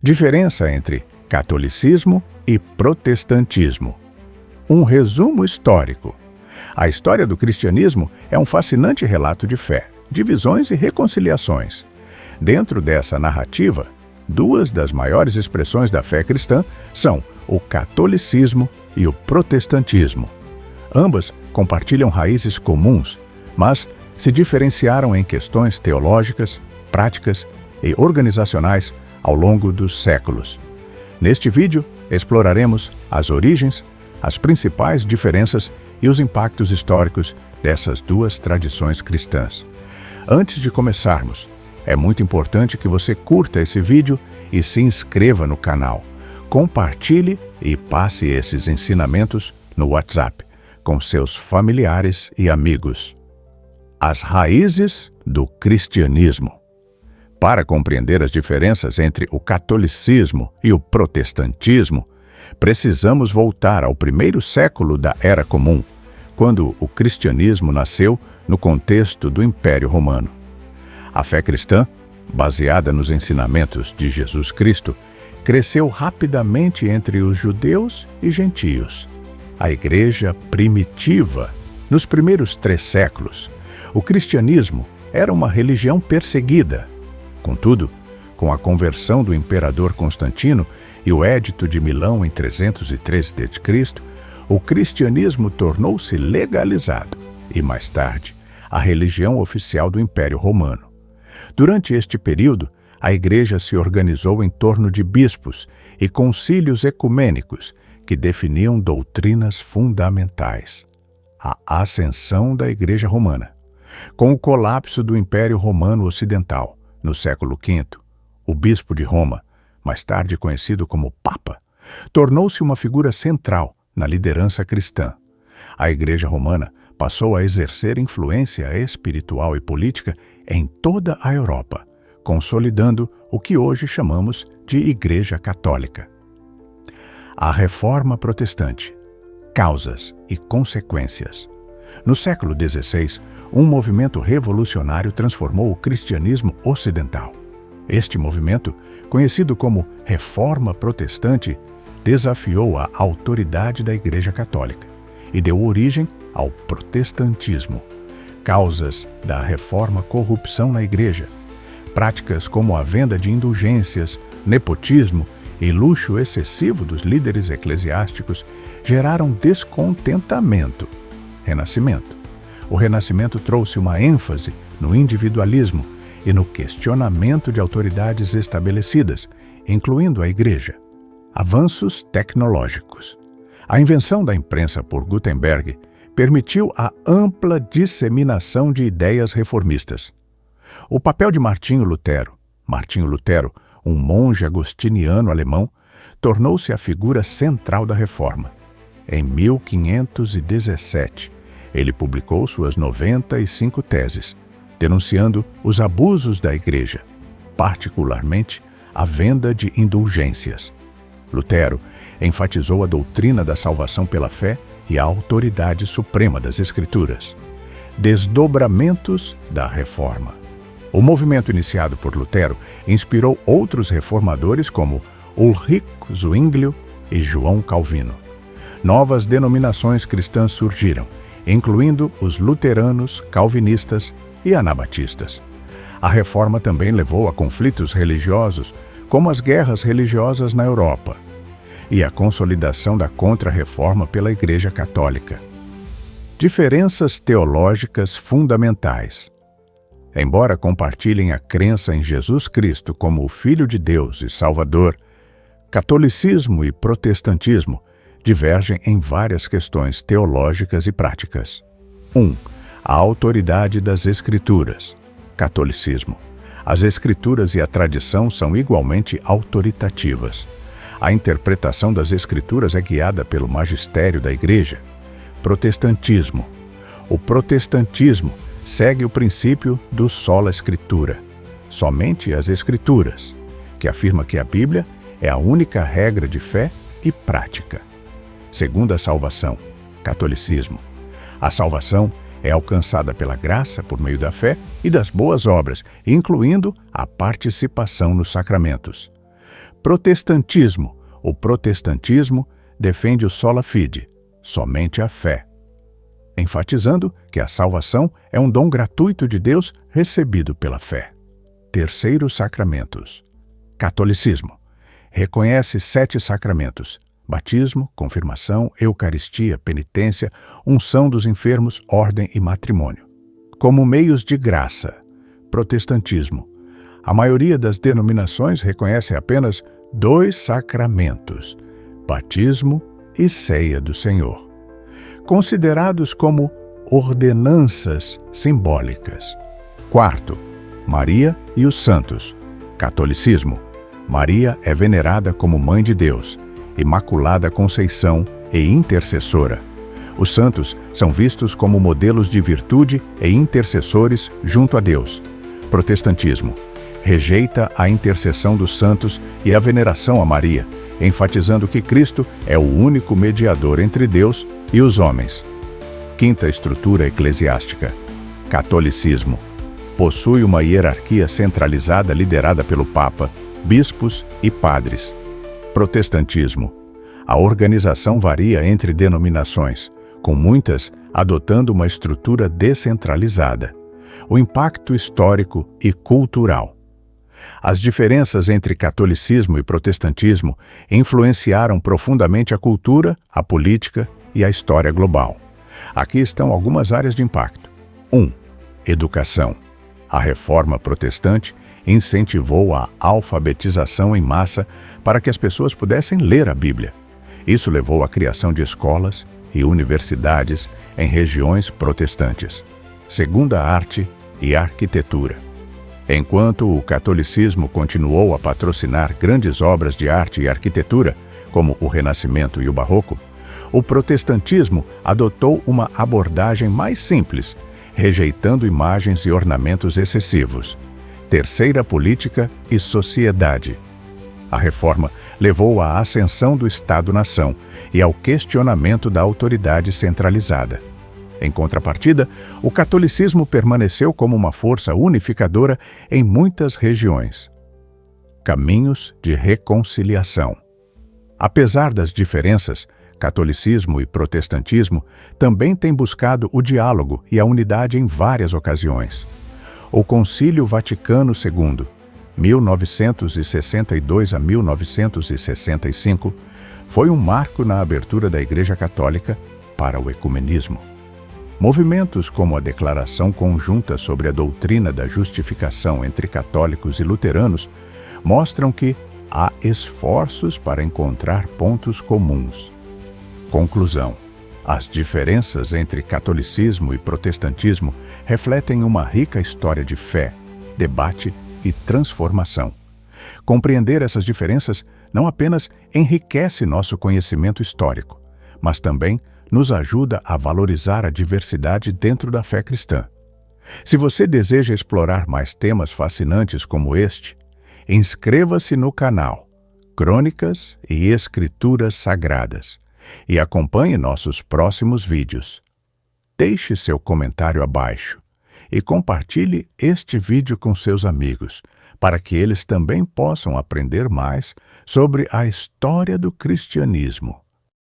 Diferença entre catolicismo e protestantismo. Um resumo histórico. A história do cristianismo é um fascinante relato de fé, divisões e reconciliações. Dentro dessa narrativa, duas das maiores expressões da fé cristã são o catolicismo e o protestantismo. Ambas compartilham raízes comuns, mas se diferenciaram em questões teológicas, práticas e organizacionais ao longo dos séculos. Neste vídeo, exploraremos as origens, as principais diferenças e os impactos históricos dessas duas tradições cristãs. Antes de começarmos, é muito importante que você curta esse vídeo e se inscreva no canal. Compartilhe e passe esses ensinamentos no WhatsApp com seus familiares e amigos. As raízes do cristianismo. Para compreender as diferenças entre o catolicismo e o protestantismo, precisamos voltar ao primeiro século da Era Comum, quando o cristianismo nasceu no contexto do Império Romano. A fé cristã, baseada nos ensinamentos de Jesus Cristo, cresceu rapidamente entre os judeus e gentios. A Igreja primitiva, nos primeiros 3 séculos, o cristianismo era uma religião perseguida. Contudo, com a conversão do imperador Constantino e o Edito de Milão em 313 d.C., o cristianismo tornou-se legalizado e, mais tarde, a religião oficial do Império Romano. Durante este período, a Igreja se organizou em torno de bispos e concílios ecumênicos que definiam doutrinas fundamentais. A ascensão da Igreja Romana. Com o colapso do Império Romano Ocidental, no século V, o bispo de Roma, mais tarde conhecido como Papa, tornou-se uma figura central na liderança cristã. A Igreja Romana passou a exercer influência espiritual e política em toda a Europa, consolidando o que hoje chamamos de Igreja Católica. A Reforma Protestante. Causas e consequências. No século XVI, um movimento revolucionário transformou o cristianismo ocidental. Este movimento, conhecido como Reforma Protestante, desafiou a autoridade da Igreja Católica e deu origem ao protestantismo. Causas da reforma: corrupção na Igreja. Práticas como a venda de indulgências, nepotismo e luxo excessivo dos líderes eclesiásticos geraram descontentamento. Renascimento. O Renascimento trouxe uma ênfase no individualismo e no questionamento de autoridades estabelecidas, incluindo a Igreja. Avanços tecnológicos. A invenção da imprensa por Gutenberg permitiu a ampla disseminação de ideias reformistas. O papel de Martinho Lutero, um monge agostiniano alemão, tornou-se a figura central da Reforma. Em 1517, ele publicou suas 95 teses, denunciando os abusos da Igreja, particularmente a venda de indulgências. Lutero enfatizou a doutrina da salvação pela fé e a autoridade suprema das Escrituras. Desdobramentos da Reforma. O movimento iniciado por Lutero inspirou outros reformadores como Ulrich Zwinglio e João Calvino. Novas denominações cristãs surgiram, incluindo os luteranos, calvinistas e anabatistas. A Reforma também levou a conflitos religiosos, como as guerras religiosas na Europa, e a consolidação da Contra-Reforma pela Igreja Católica. Diferenças teológicas fundamentais. Embora compartilhem a crença em Jesus Cristo como o Filho de Deus e Salvador, catolicismo e protestantismo divergem em várias questões teológicas e práticas. 1. A autoridade das Escrituras. Catolicismo. As Escrituras e a tradição são igualmente autoritativas. A interpretação das Escrituras é guiada pelo magistério da Igreja. Protestantismo. O protestantismo segue o princípio do sola Escritura, somente as Escrituras, que afirma que a Bíblia é a única regra de fé e prática. Segunda salvação, catolicismo. A salvação é alcançada pela graça por meio da fé e das boas obras, incluindo a participação nos sacramentos. Protestantismo. O protestantismo defende o sola fide, somente a fé, enfatizando que a salvação é um dom gratuito de Deus recebido pela fé. Terceiros sacramentos. Catolicismo. Reconhece 7 sacramentos: batismo, confirmação, eucaristia, penitência, unção dos enfermos, ordem e matrimônio, como meios de graça. Protestantismo. A maioria das denominações reconhece apenas 2 sacramentos: batismo e ceia do Senhor, considerados como ordenanças simbólicas. Quarto, Maria e os santos. Catolicismo. Maria é venerada como Mãe de Deus, Imaculada Conceição e intercessora. Os santos são vistos como modelos de virtude e intercessores junto a Deus. Protestantismo. Rejeita a intercessão dos santos e a veneração a Maria, enfatizando que Cristo é o único mediador entre Deus e os homens. Quinta estrutura eclesiástica. Catolicismo. Possui uma hierarquia centralizada liderada pelo Papa, bispos e padres. Protestantismo. A organização varia entre denominações, com muitas adotando uma estrutura descentralizada. O impacto histórico e cultural. As diferenças entre catolicismo e protestantismo influenciaram profundamente a cultura, a política e a história global. Aqui estão algumas áreas de impacto. 1. Educação. A reforma protestante incentivou a alfabetização em massa para que as pessoas pudessem ler a Bíblia. Isso levou à criação de escolas e universidades em regiões protestantes. Segunda, arte e arquitetura. Enquanto o catolicismo continuou a patrocinar grandes obras de arte e arquitetura, como o Renascimento e o Barroco, o protestantismo adotou uma abordagem mais simples, rejeitando imagens e ornamentos excessivos. Terceira, política e sociedade. A reforma levou à ascensão do Estado-nação e ao questionamento da autoridade centralizada. Em contrapartida, o catolicismo permaneceu como uma força unificadora em muitas regiões. Caminhos de reconciliação. Apesar das diferenças, catolicismo e protestantismo também têm buscado o diálogo e a unidade em várias ocasiões. O Concílio Vaticano II, 1962 a 1965, foi um marco na abertura da Igreja Católica para o ecumenismo. Movimentos como a Declaração Conjunta sobre a Doutrina da Justificação entre católicos e luteranos mostram que há esforços para encontrar pontos comuns. Conclusão. As diferenças entre catolicismo e protestantismo refletem uma rica história de fé, debate e transformação. Compreender essas diferenças não apenas enriquece nosso conhecimento histórico, mas também nos ajuda a valorizar a diversidade dentro da fé cristã. Se você deseja explorar mais temas fascinantes como este, inscreva-se no canal Crônicas e Escrituras Sagradas e acompanhe nossos próximos vídeos. Deixe seu comentário abaixo e compartilhe este vídeo com seus amigos, para que eles também possam aprender mais sobre a história do cristianismo.